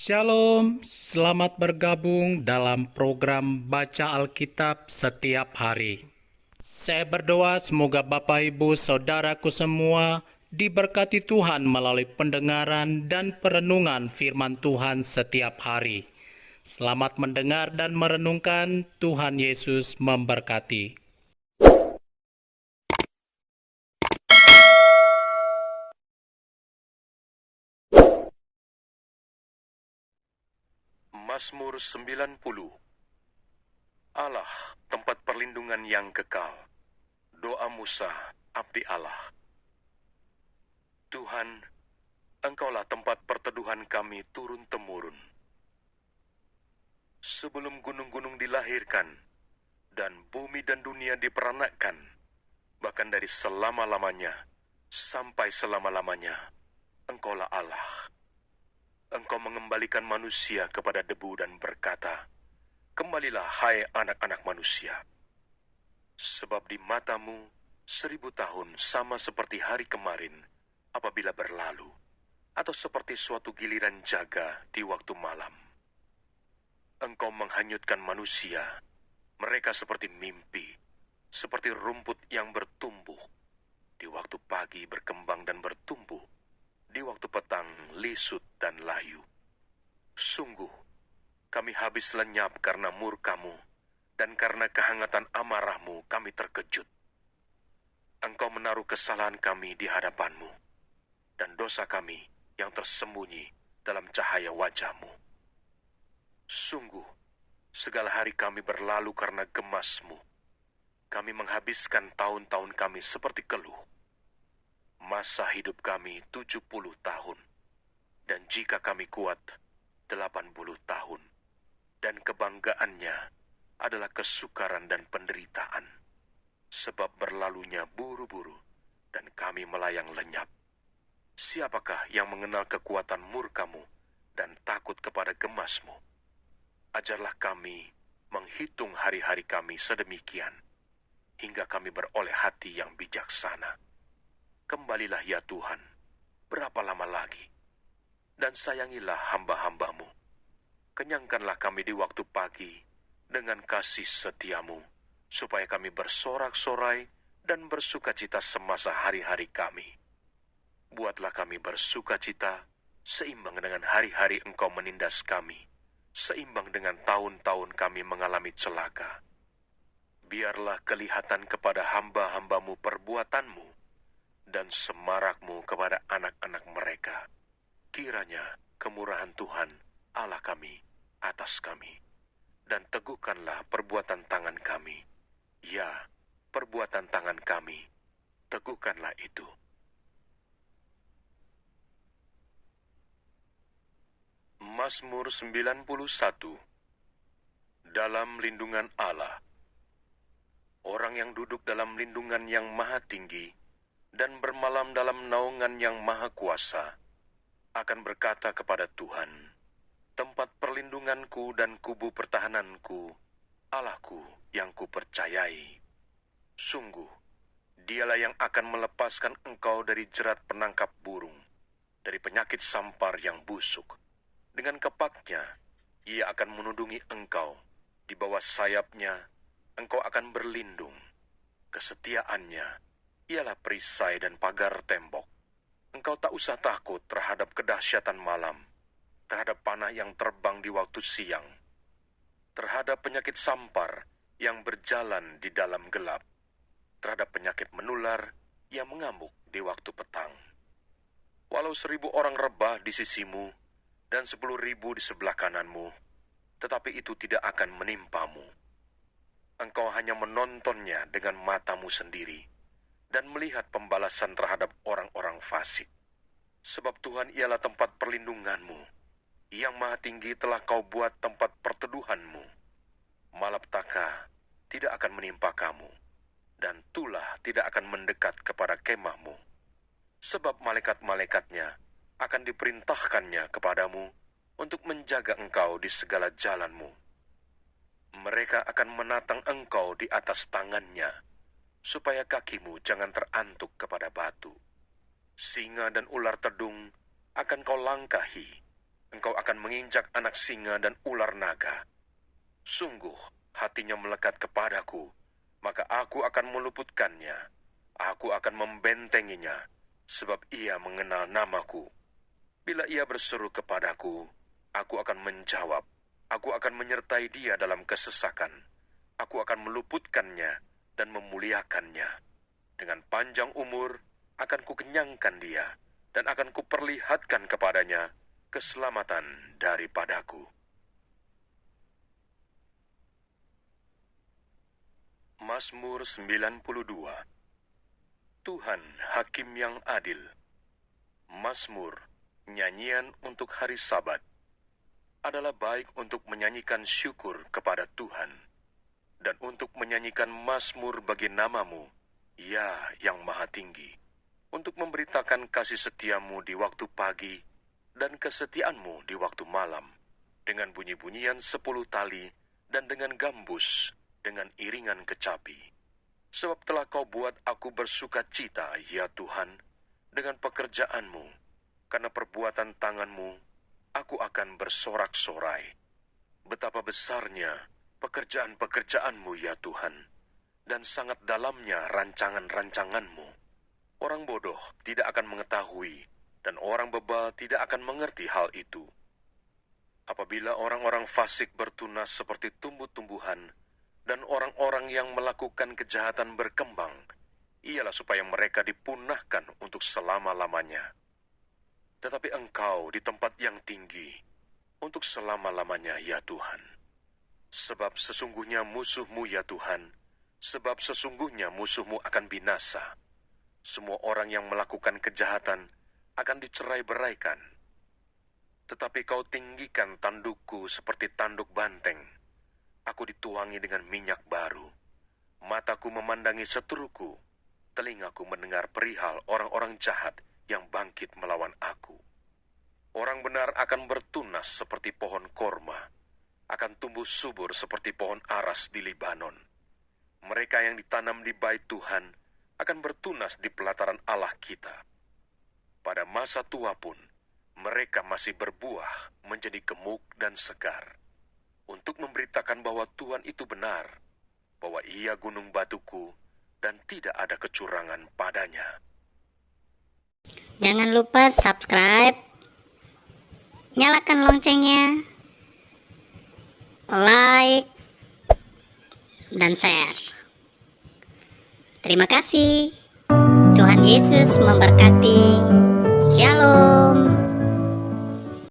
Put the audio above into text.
Shalom, selamat bergabung dalam program Baca Alkitab setiap hari. Saya berdoa semoga Bapak Ibu Saudaraku semua diberkati Tuhan melalui pendengaran dan perenungan firman Tuhan setiap hari. Selamat mendengar dan merenungkan. Tuhan Yesus memberkati. Mazmur 90. Allah, tempat perlindungan yang kekal. Doa Musa, abdi Allah. Tuhan, Engkaulah tempat perteduhan kami turun-temurun. Sebelum gunung-gunung dilahirkan, dan bumi dan dunia diperanakkan, bahkan dari selama-lamanya sampai selama-lamanya, Engkaulah Allah. Engkau mengembalikan manusia kepada debu dan berkata, "Kembalilah, hai anak-anak manusia." Sebab di matamu 1000 tahun sama seperti hari kemarin apabila berlalu, atau seperti suatu giliran jaga di waktu malam. Engkau menghanyutkan manusia, mereka seperti mimpi, seperti rumput yang bertumbuh. Di waktu pagi berkembang dan bertumbuh, di waktu petang lisut dan layu. Sungguh, kami habis lenyap karena murka-Mu, dan karena kehangatan amarah-Mu kami terkejut. Engkau menaruh kesalahan kami di hadapan-Mu, dan dosa kami yang tersembunyi dalam cahaya wajah-Mu. Sungguh, segala hari kami berlalu karena gemas-Mu. Kami menghabiskan tahun-tahun kami seperti keluh. Masa hidup kami 70 tahun, dan jika kami kuat 80 tahun, dan kebanggaannya adalah kesukaran dan penderitaan, sebab berlalunya buru-buru, dan kami melayang lenyap. Siapakah yang mengenal kekuatan murka-Mu dan takut kepada gemas-Mu? Ajarlah kami menghitung hari-hari kami sedemikian, hingga kami beroleh hati yang bijaksana. Kembalilah ya Tuhan, berapa lama lagi? Dan sayangilah hamba-hamba-Mu. Kenyangkanlah kami di waktu pagi dengan kasih setia-Mu, supaya kami bersorak-sorai dan bersukacita semasa hari-hari kami. Buatlah kami bersukacita seimbang dengan hari-hari Engkau menindas kami, seimbang dengan tahun-tahun kami mengalami celaka. Biarlah kelihatan kepada hamba-hamba-Mu perbuatan-Mu, dan semarak-Mu kepada anak-anak mereka. Kiranya kemurahan Tuhan Allah kami atas kami, dan teguhkanlah perbuatan tangan kami. Ya, perbuatan tangan kami, teguhkanlah itu. Mazmur 91. Dalam lindungan Allah. Orang yang duduk dalam lindungan yang maha tinggi dan bermalam dalam naungan yang maha kuasa akan berkata kepada Tuhan, "Tempat perlindunganku dan kubu pertahananku, Allahku yang kupercayai. Sungguh, Dialah yang akan melepaskan engkau dari jerat penangkap burung, dari penyakit sampar yang busuk. Dengan kepaknya, Ia akan menudungi engkau. Di bawah sayapnya, engkau akan berlindung. Kesetiaannya ialah perisai dan pagar tembok. Engkau tak usah takut terhadap kedahsyatan malam, terhadap panah yang terbang di waktu siang, terhadap penyakit sampar yang berjalan di dalam gelap, terhadap penyakit menular yang mengamuk di waktu petang. Walau 1000 orang rebah di sisimu dan 10.000 di sebelah kananmu, tetapi itu tidak akan menimpamu. Engkau hanya menontonnya dengan matamu sendiri dan melihat pembalasan terhadap orang-orang fasik. Sebab Tuhan ialah tempat perlindunganmu. Yang Maha Tinggi telah kau buat tempat perteduhanmu. Malapetaka tidak akan menimpa kamu, dan tulah tidak akan mendekat kepada kemahmu. Sebab malaikat-malaikatnya akan diperintahkannya kepadamu untuk menjaga engkau di segala jalanmu. Mereka akan menatang engkau di atas tangannya, supaya kakimu jangan terantuk kepada batu. Singa dan ular tedung akan kau langkahi, engkau akan akan menginjak anak singa dan ular naga. Sungguh, hatinya melekat kepadaku, maka aku akan meluputkannya. Aku akan membentenginya, sebab ia mengenal namaku. Bila ia berseru kepadaku, aku akan menjawab. Aku akan menyertai dia dalam kesesakan. Aku akan meluputkannya dan memuliakannya. Dengan panjang umur akan kukenyangkan dia, dan akan kuperlihatkan kepadanya keselamatan daripadaku. Mazmur 92. Tuhan Hakim yang adil. Mazmur, nyanyian untuk hari Sabat, adalah baik untuk menyanyikan syukur kepada Tuhan, dan untuk menyanyikan mazmur bagi namamu, ya yang maha tinggi, untuk memberitakan kasih setiamu di waktu pagi, dan kesetiaanmu di waktu malam, dengan bunyi-bunyian 10 tali, dan dengan gambus, dengan iringan kecapi. Sebab telah kau buat aku bersuka cita, ya Tuhan, dengan pekerjaanmu, karena perbuatan tanganmu, aku akan bersorak-sorai. Betapa besarnya pekerjaan-pekerjaanmu, ya Tuhan, dan sangat dalamnya rancangan-rancanganmu. Orang bodoh tidak akan mengetahui, dan orang bebal tidak akan mengerti hal itu. Apabila orang-orang fasik bertunas seperti tumbuh-tumbuhan, dan orang-orang yang melakukan kejahatan berkembang, ialah supaya mereka dipunahkan untuk selama-lamanya. Tetapi Engkau di tempat yang tinggi, untuk selama-lamanya, ya Tuhan. Sebab sesungguhnya musuhmu, ya Tuhan, sebab sesungguhnya musuhmu akan binasa. Semua orang yang melakukan kejahatan akan dicerai-beraikan. Tetapi kau tinggikan tandukku seperti tanduk banteng. Aku dituangi dengan minyak baru. Mataku memandangi seteruku. Telingaku mendengar perihal orang-orang jahat yang bangkit melawan aku. Orang benar akan bertunas seperti pohon korma, akan tumbuh subur seperti pohon aras di Libanon. Mereka yang ditanam di bait Tuhan akan bertunas di pelataran Allah kita. Pada masa tua pun, mereka masih berbuah menjadi gemuk dan segar, untuk memberitakan bahwa Tuhan itu benar, bahwa Ia gunung batuku, dan tidak ada kecurangan padanya. Jangan lupa subscribe, nyalakan loncengnya, like, dan share. Terima kasih. Tuhan Yesus memberkati. Shalom.